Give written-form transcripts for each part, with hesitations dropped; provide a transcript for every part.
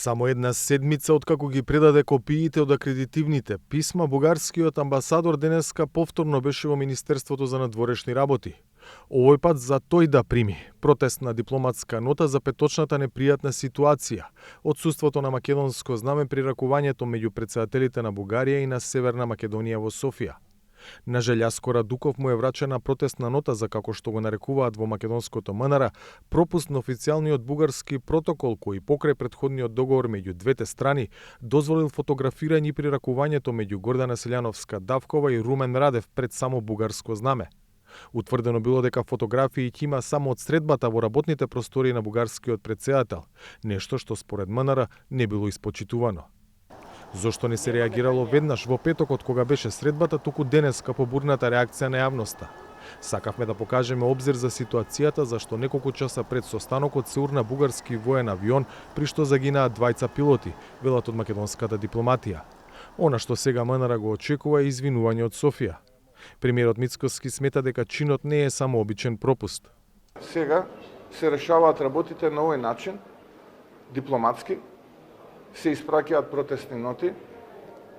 Само една седмица откако ги предаде копиите од акредитивните писма, бугарскиот амбасадор денеска повторно беше во Министерството за надворешни работи. Овој пат за тој да прими протестна дипломатска нота за петочната непријатна ситуација, отсуството на македонско знаме при ракувањето меѓу претседателите на Бугарија и на Северна Македонија во Софија. На Желјаско Радуков му е врачена протестна нота за, како што го нарекуваат во македонското МНР, пропуст на официјалниот бугарски протокол кој покрај претходниот договор меѓу двете страни дозволил фотографирање при ракувањето меѓу Гордана Селјановска-Давкова и Румен Радев пред само бугарско знаме. Утврдено било дека фотографии ќе има само од средбата во работните простории на бугарскиот претседател, нешто што според МНР не било испочитувано. Зошто не се реагирало веднаш во петокот кога беше средбата, туку денеска по бурната реакција на јавноста? Сакавме да покажеме обзир за ситуацијата зашто неколку часа пред состанокот се урна бугарски воен авион при што загинаа двајца пилоти, велат од македонската дипломатија. Она што сега МНР го очекува е извинување од Софија. Премиерот Мицкоски смета дека чинот не е само обичен пропуст. Сега се решаваат работите на овој начин, дипломатски, се испраќаат протестни ноти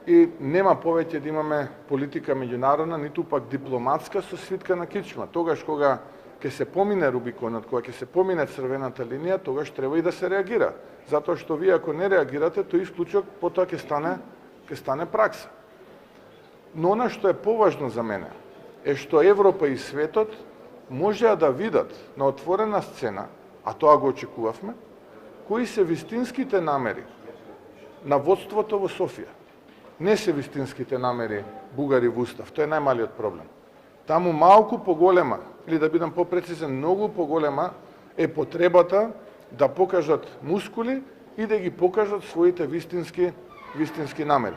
и нема повеќе да имаме политика меѓународна, ниту пак дипломатска со свитка на кичма. Тогаш кога ќе се помине Рубиконот, кога ќе се помине црвената линија, тогаш треба и да се реагира. Затоа што вие ако не реагирате, тој исклучок потоа ќе стане пракса. Но она што е поважно за мене е што Европа и светот можеа да видат на отворена сцена, а тоа го очекувавме, кои се вистинските намери на водството во Софија. Не се вистинските намери бугари во Устав, тоа е најмалиот проблем. Таму малку поголема, или да бидам попрецизен, многу поголема е потребата да покажат мускули и да ги покажат своите вистински намери.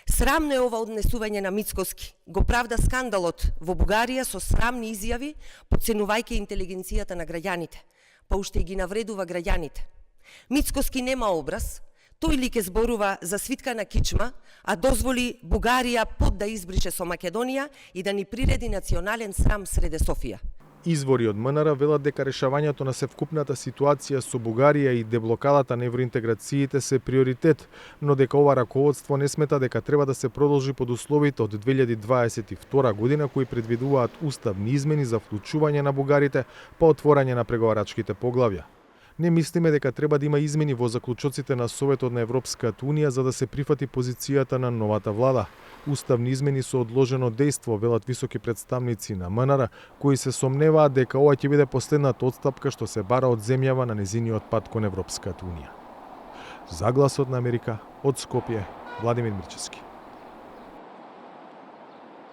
Срамно е ова однесување на Мицкоски. Го правда скандалот во Бугарија со срамни изјави, потценувајќи интелигенцијата на граѓаните, па уште и ги навредува граѓаните. Мицкоски нема образ, тој лик зборува за свитка на кичма, а дозволи Бугарија под да избрише со Македонија и да ни приреди национален срам среде Софија. Извори од МНР велат дека решавањето на севкупната ситуација со Бугарија и деблокадата на евроинтеграциите се приоритет, но дека ова раководство не смета дека треба да се продолжи под условите од 2022 година кои предвидуваат уставни измени за вклучување на бугарите па отворање на преговарачките поглавја. Не мислиме дека треба да има измени во заклучоците на Советот на Европската Унија за да се прифати позицијата на новата влада. Уставни измени со одложено дејство, велат високи представници на МНР, кои се сомневаат дека ова ќе биде последната отстапка што се бара од земјава на незиниот пат кон Европската Унија. За Гласот на Америка, од Скопје, Владимир Мирчевски.